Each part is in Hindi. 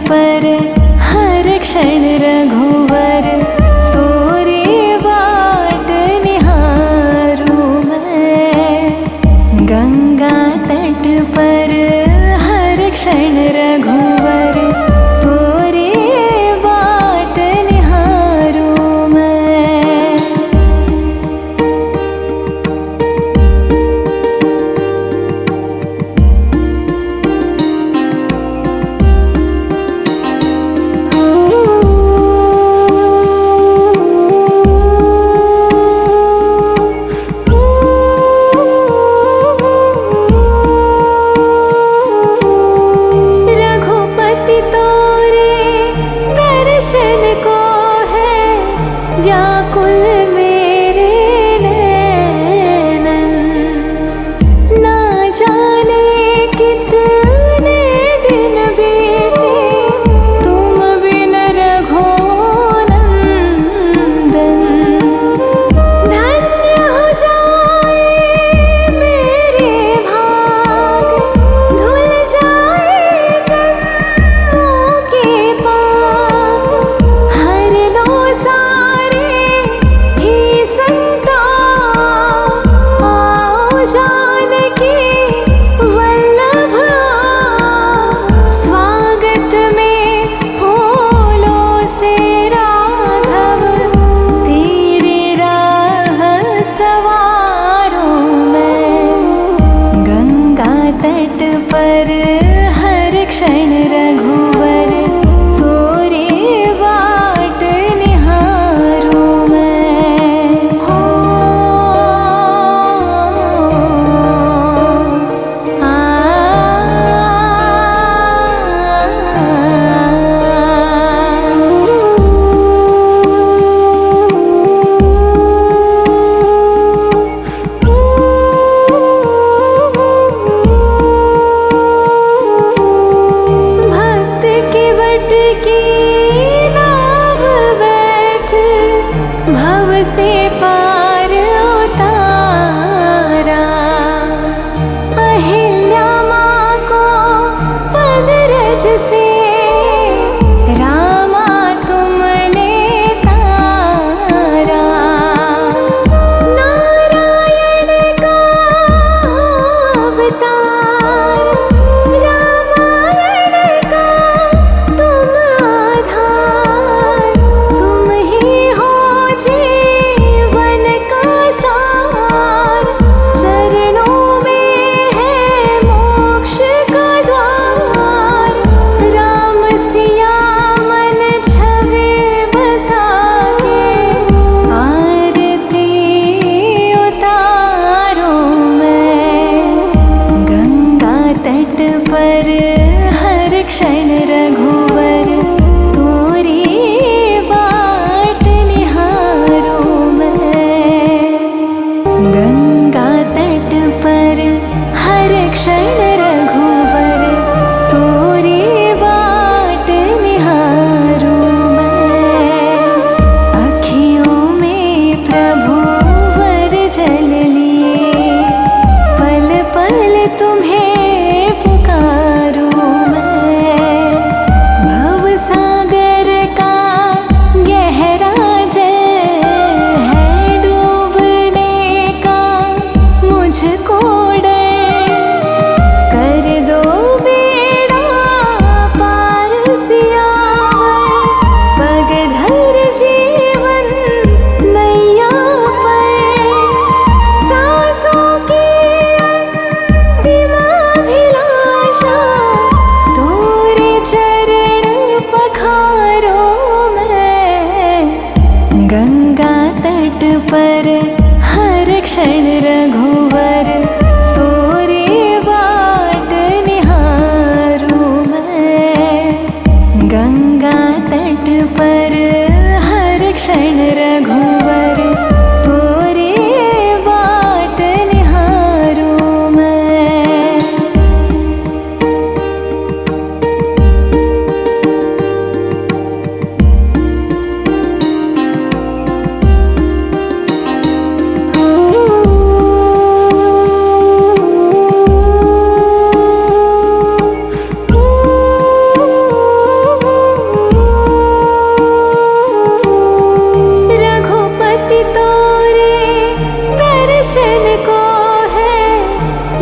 पर हर क्षण रघुवर तोरी बाट निहारूं मैं। गंगा तट पर हर क्षण रघुवर तोरी बाट निहारूं मैं। दर्शन को है व्याकुल मेरे नैनन। ना जाने कितने दिन बीते तुम बिन रघुनंदन। धन्य हो जाए मेरे भाग, धुल जाए जन्मों के पाप। हर लो सारे ही संताप, आओ जानकी वल्लभ आओ। स्वागत में फूलों से राघव तेरे राह सवारूं मैं। गंगा तट पर हर क्षण रघुवर तोरी बाट निहारूं मैं। हो आ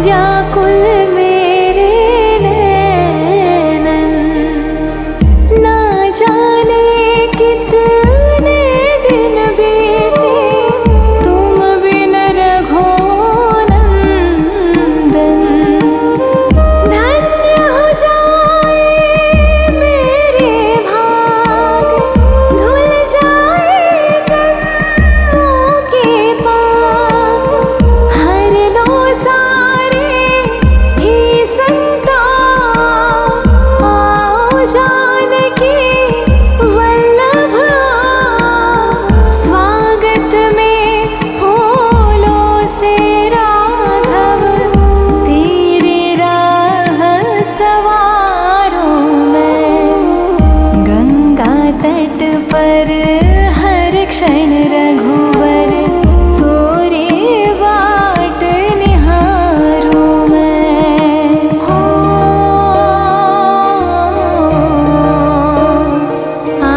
व्याकुल मेरे नैनन। ना जाने कितने दिन बीते तुम बिन रघुनंदन। धन्य हो जाए मेरे भाग, धुल जाए जन्मों के पाप। हर लो सारे ही संताप, आओ जानकी वल्लभ आओ। स्वागत में फूलों से राघव, तेरे राह सवारों मैं। गंगा तट पर हर क्षण रघुवर, तोरे बाट निहारूं मैं। हो आ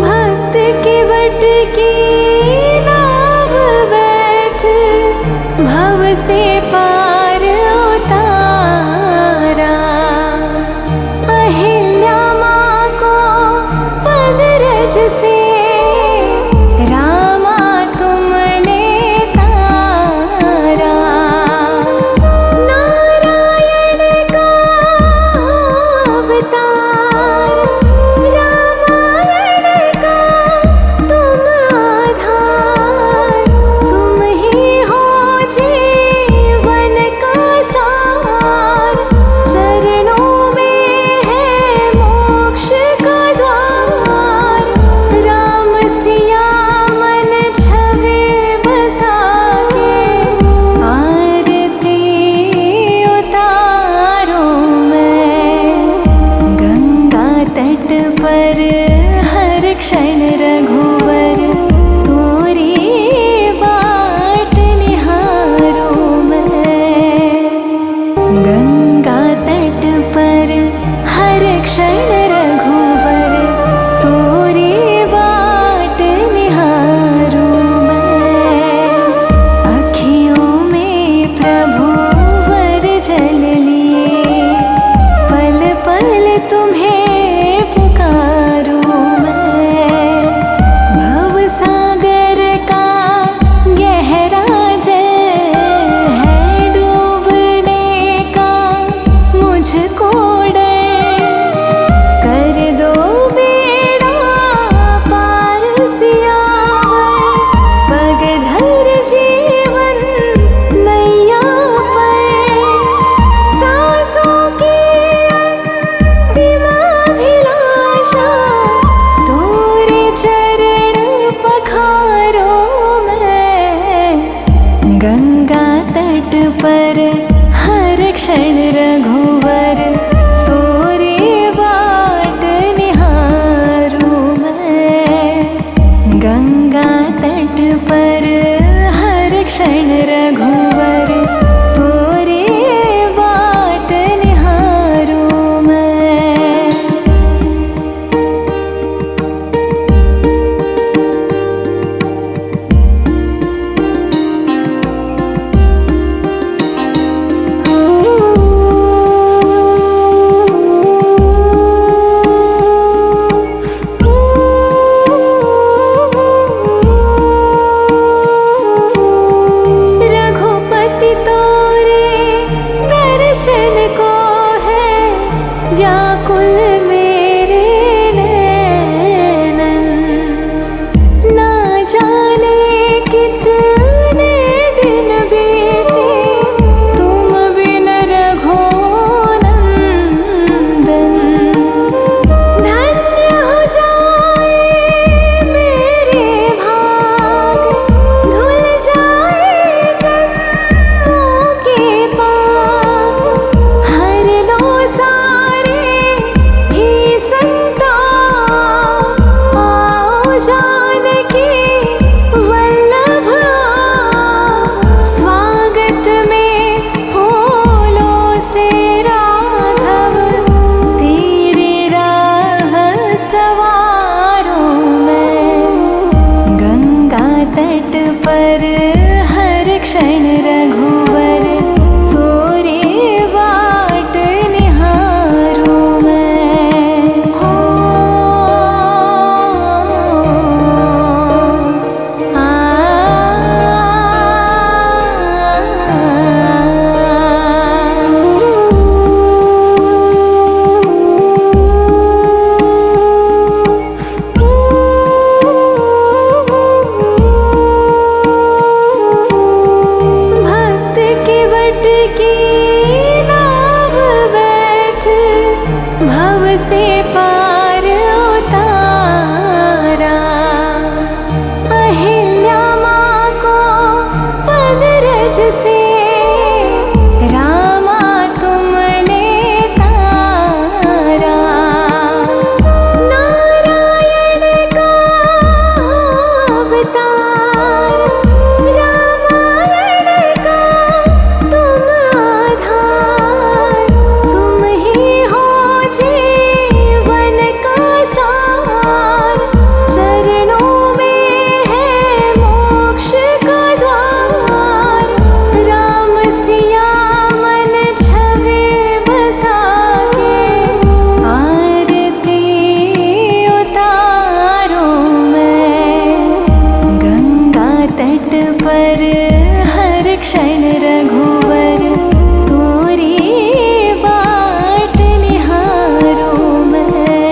भक्त के वट की नाव बैठ, भव से पार उतारा। अहिल्या माँ को पद रज से रामा तुमने तारा। नारायण का अवतार, रामायण का तुम आधार। तुम ही हो जीवन का सार, चरणों में है मोक्ष का द्वार। राम सिया मन छवि बसा के, आरती उतारो मैं। गंगा तट पर हर क्षण रघुवर, तोरी बाट निहारूं मैं। गंगा तट पर हर क्षण रघुवर, तोरी बाट निहारूं मैं। अखियों में प्रभु वर जल लिए, पल पल तुम्हें पुकारूं मैं। भव सागर का गहरा जल है, डूबने का मुझको डर। कर दो बेड़ा पार सियावर, पग धर जीवन नैया पर। सांसों की अंतिम अभिलाषा, तोरे चरण पखारो मैं। गंगा तट पर हर क्षण रघुवर, तोरे बाट निहारूं मैं। गंगा तट पर हर क्षण रघुवर, तोरे बाट निहारूं मैं। रघुपति हर क्षण रघुवर तोरी बाट निहारूं मैं। हो से पार उतारा, अहिल्या माँ को पदरज से रामा तुमने तारा। नारायण का अवतार, रामायण का तुम आधार, तुम ही हो जीवन का सार। चरणों में है मोक्ष का द्वार, राम सिया मन छवि बसा के आरती उतारो मैं। गंगा तट पर हर क्षण रघुवर तोरी बाट निहारूं मैं।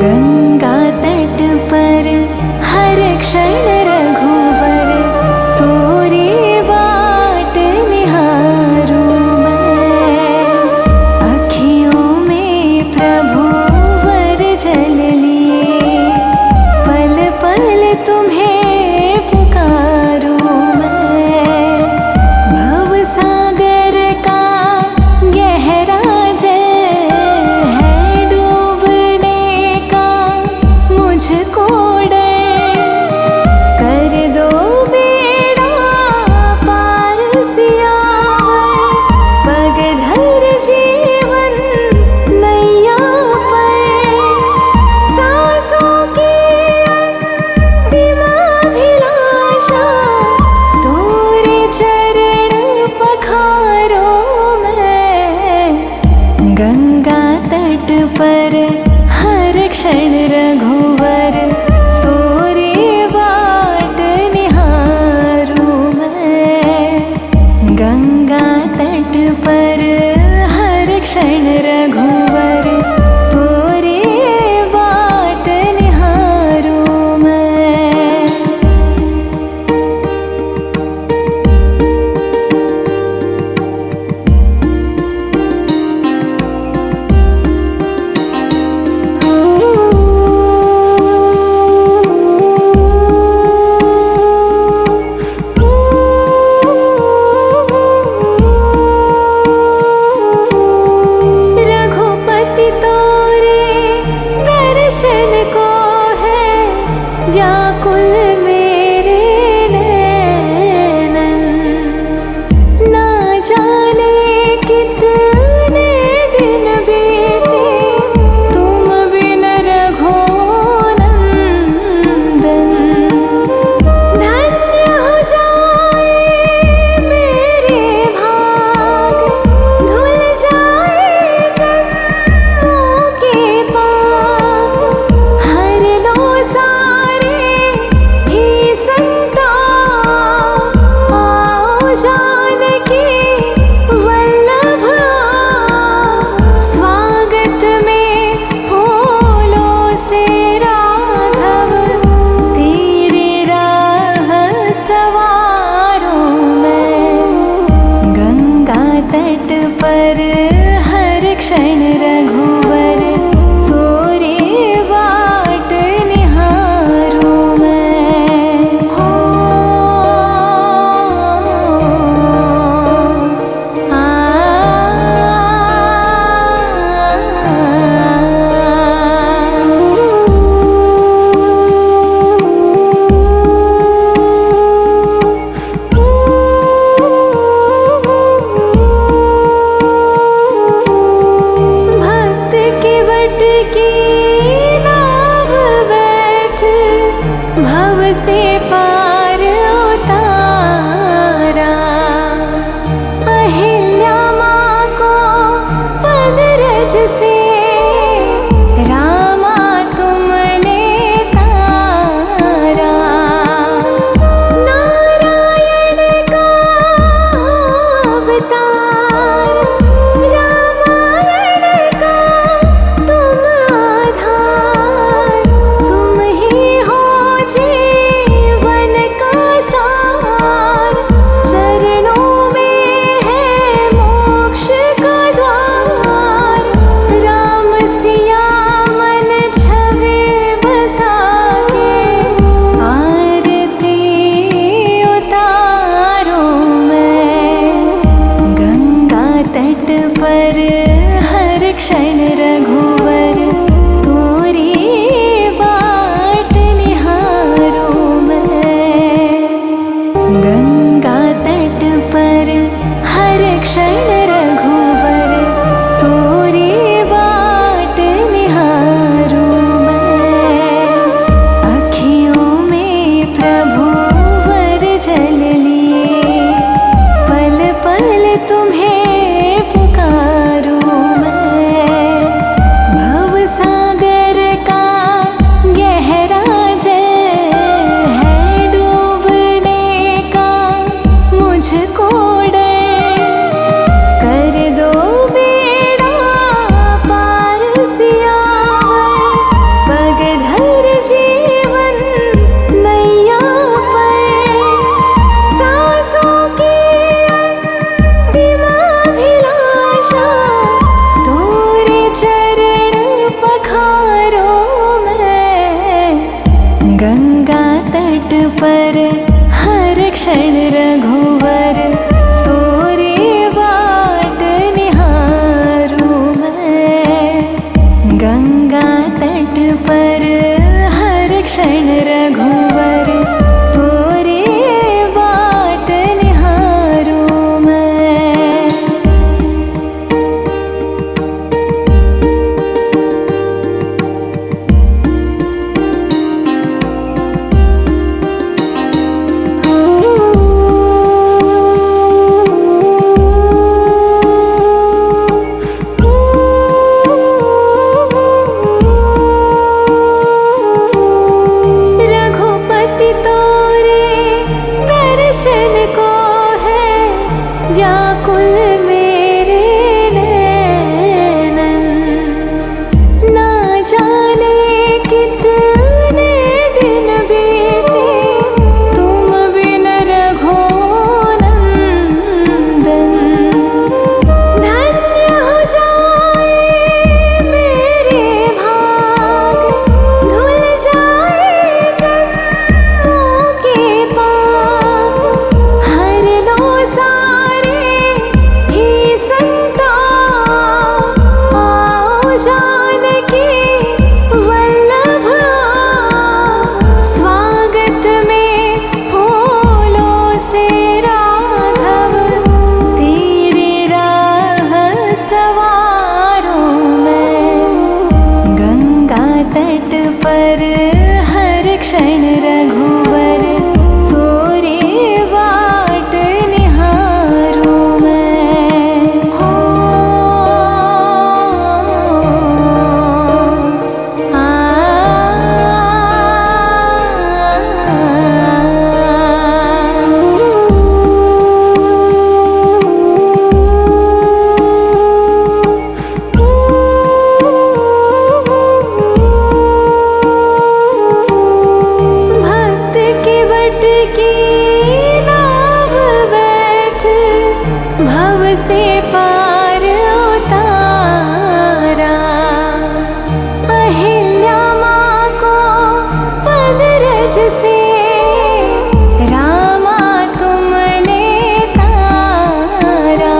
गंगा तट पर हर क्षण रघुवर तोरी बाट निहारूं मैं। अखियों में प्रभु वर जल लिए, पल पल तुम्हें पुकारूं मैं। भव सागर का गहरा जल है, डूबने का मुझको डर। कर दो बेड़ा पार सियावर, पग धर जीवन नैया पर। सांसों की अंतिम अभिलाषा, तोरे चरण पखारो मैं। गंगा तट पर हर क्षण रघुवर तोरी बाट निहारूं मैं। गंगा तट पर हर क्षण रघुवर तोरी बाट निहारूं मैं। रघुपति तोरे दर्शन को है व्याकुल मेरे नैनन। ना जाने कितने दिन बीते तुम बिन रघुनंदन। धन्य हो जाए मेरे भाग, धुल जाए जन्मों के पाप। हर लो सारे ही संताप, आओ जानकी वल्लभ आप। स्वागत में फूलों से राघव, तेरी राह सवारूं मैं। गंगा तट पर हर क्षण रघुवर तोरी बाट निहारूं मैं। हो क्षण रघुवर तोरी बाट निहारूं मैं। गंगा तट पर हर क्षण रघुवर तोरी बाट निहारूं मैं। अखियों में प्रभु वर जल लिए पल पल तुम्हें पुकारूं मैं। भव सागर का गहरा जल है डूबने का मुझको डर। कर दो बेड़ा पार सियावर पग धर जीवन नैया पर। सांसों की अंतिम अभिलाषा तोरे चरण पखारो मैं। गंगा तट पर हर क्षण रघुवर तोरी बाट निहारूं मैं। गंगा तट पर हर क्षण रघुवर तोरी बाट निहारूं मैं। रघुपति तोरे दर्शन को है व्याकुल मेरे नैनन। ना जाने कितने दिन बीते तुम बिन रघुनंदन। धन्य हो जाए मेरे भाग धुल जाए जन्मों के पाप। हर लो सारे ही संताप। आओ जानकी वल्लभ आओ। स्वागत में फूलों से राघव तेरे राह सवारूं मैं। गंगा तट पर हर क्षण रघुवर तोरी बाट निहारूं मैं। हो भक्त के वट की नाव बैठ भव से पार उतारा। अहिल्या माँ को पद रज से रामा तुमने तारा।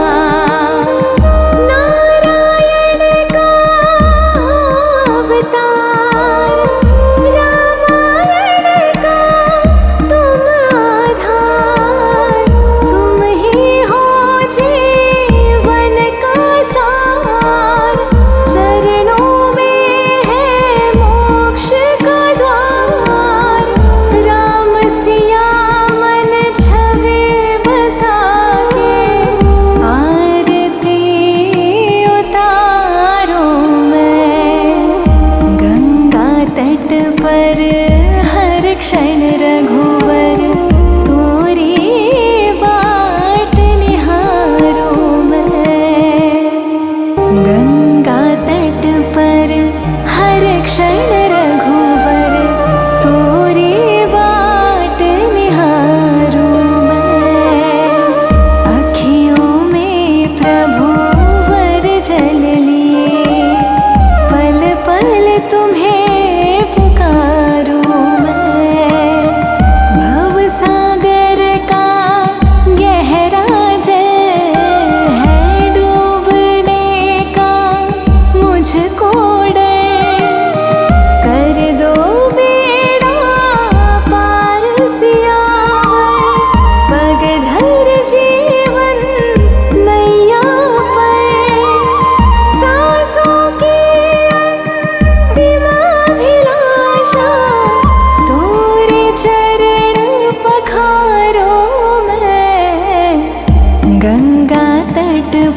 नारायण का अवतार रामायण का तुम आधार। तुम ही हो जीवन का सार। चरणों में है मोक्ष का द्वार।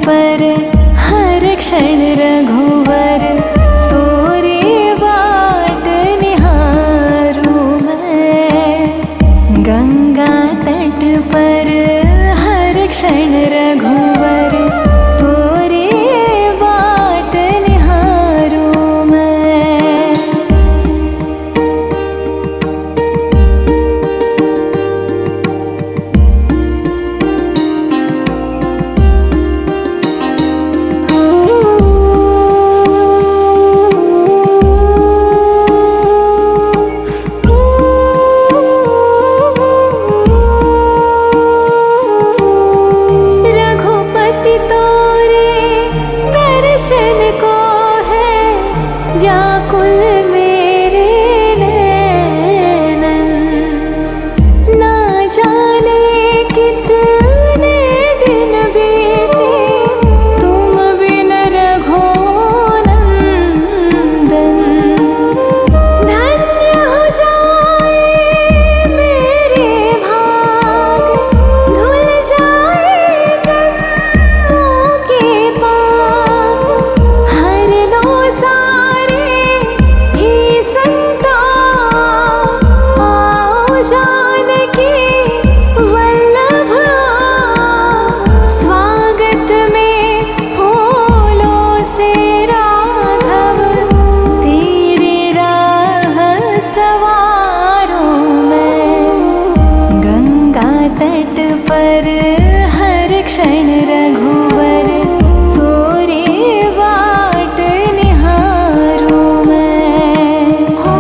पर हर क्षण रघुवर तोरी बाट निहारूं मैं। गंगा तट पर हर क्षण रघुवर तोरी बाट निहारूं मैं। दर्शन को है व्याकुल मेरे नैनन। ना जाने कितने दिन बीते तुम बिन रघुनंदन। धन्य हो जाए मेरे भाग, धुल जाए जन्मों के पाप। हर लो सारे ही संताप, आओ जानकी वल्लभ स्वागत में फूलों से राघव तेरे राह सवारों मैं। गंगा तट पर हर क्षण रघुवर तोरी बाट निहारूं मैं। हो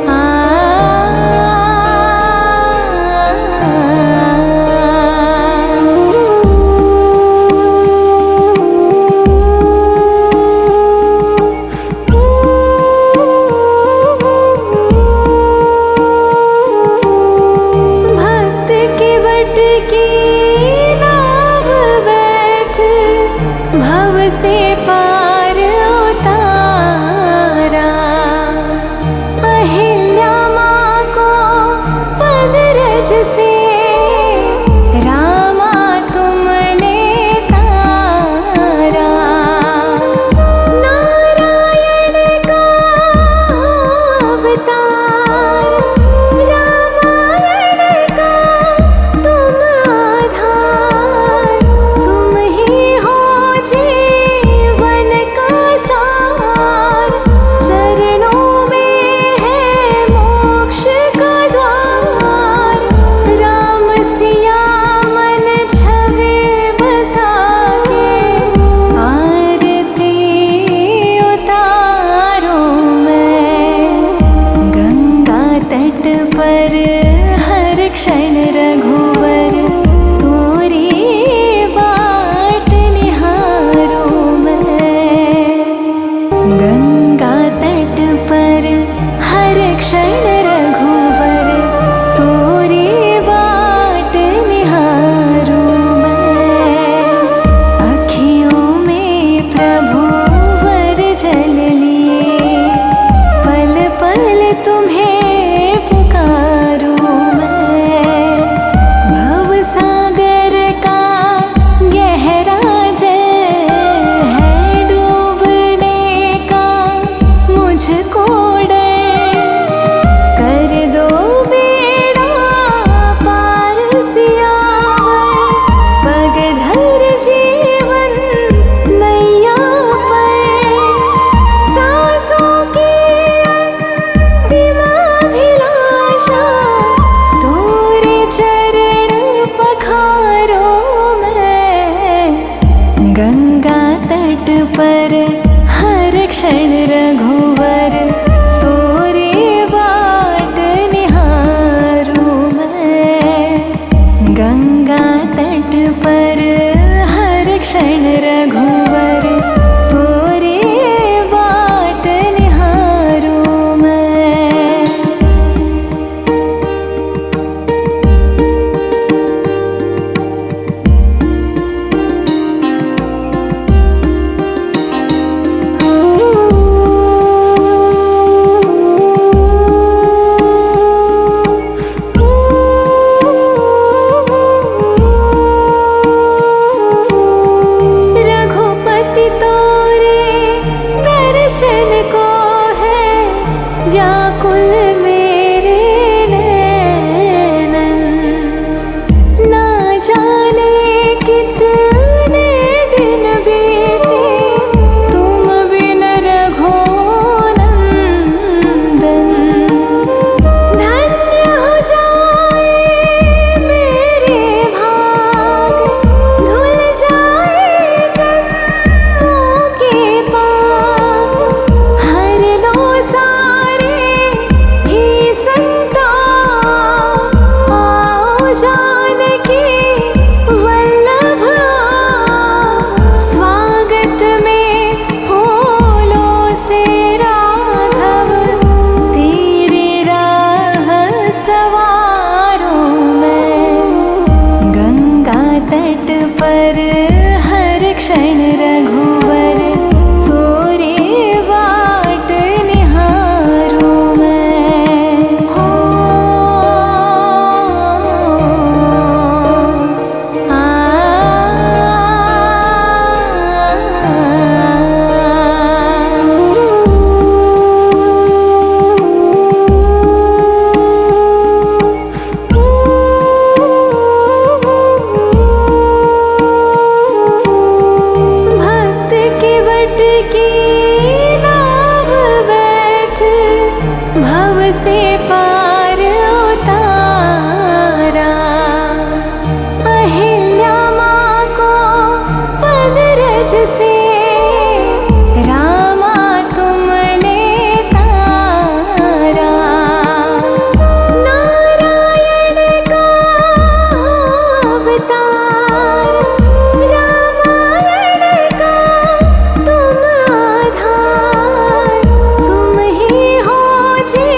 आ भक्त के वट की नाव बैठ भव से पार उतारा। अहिल्या माँ को पद रज से रामा तुमने तारा। नारायण का अवतार, रामायण का तुम आधार। तुम ही हो जीवन का सार, चरणों में है मोक्ष का द्वार। राम सिया मन छवि बसा के आरती उतारो मैं। गंगा तट पर हर क्षण रघुवर तोरी बाट निहारूं मैं। गंगा तट पर हर क्षण रघुवर तोरी बाट निहारूं मैं। अखियों में प्रभु वर जल लिए, पल पल तुम्हें पुकारूं मैं। भव सागर का गहरा जल है, डूबने का मुझको डर। कर दो बेड़ा पार सियावर, पग धर जीवन नैया पर। सांसों की अंतिम अभिलाषा तोरे चरण पखारो मैं। गंगा तट पर हर क्षण रघुवर तोरी बाट निहारूं मैं। गंगा तट पर हर क्षण रघुवर तोरी बाट निहारूं मैं। क्षण रघुवर तोरे बाट निहारूं मैं। हो से पार उतारा, अहिल्या माँ को पद रज से रामा तुमने तारा। नारायण का अवतार, रामायण का तुम आधार, तुम ही हो जी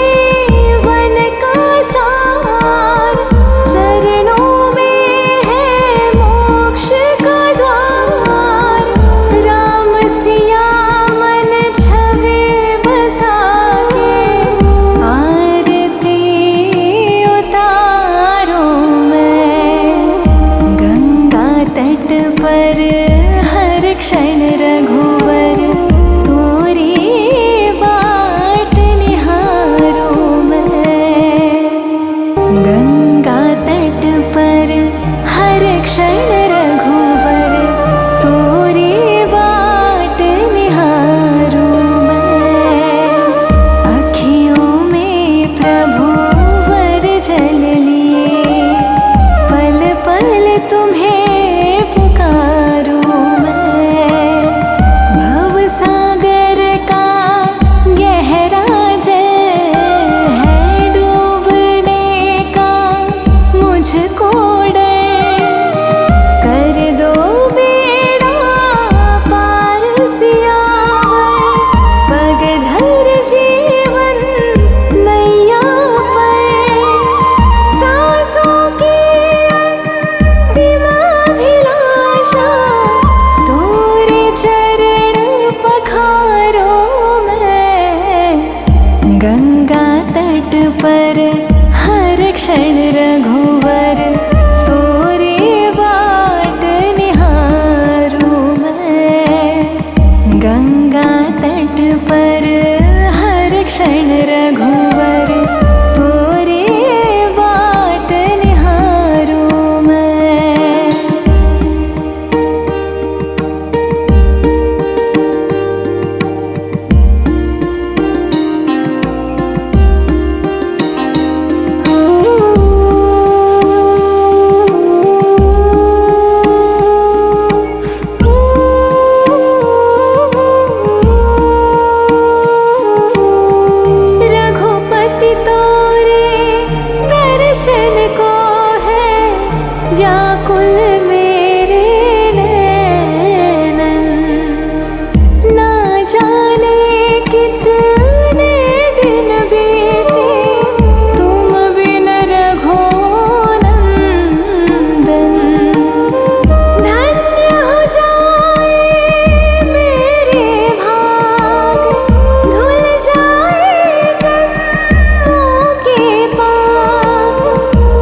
क्षण रघुवर तोरी बाट निहारूं मैं। गंगा तट पर हर क्षण रघुवर तोरी बाट निहारूं मैं। अखियों में प्रभु वर जल लिए, पल पल तुम्हें गंगा तट पर हर क्षण रघुवर तोरे बाट निहारूं मैं। गंगा तट पर हर क्षण रघुवर तोरे बाट निहारूं मैं। व्याकुल मेरे नैनन, ना जाने कितने दिन बीते तुम बिन रघुनंदन। धन्य हो जाए मेरे भाग, धुल जाए जन्मों के पाप,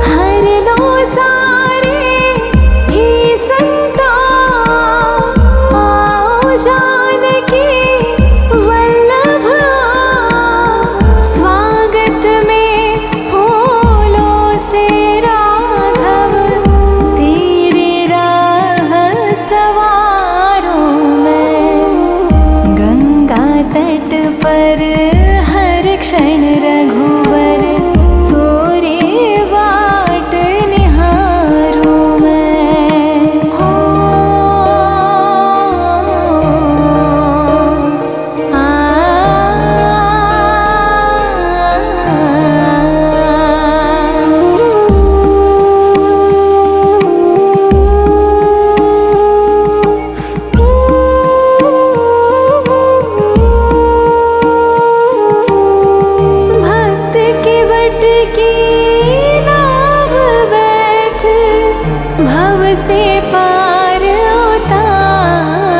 हर लो जानकी वल्लभ स्वागत में फूलों से राघव तेरे राह सवारूं मैं। गंगा तट पर हर क्षण रघुवर तोरे बाट निहारूं मैं। हो से पार उतारा,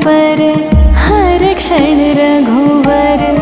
पर हर क्षण रघुवर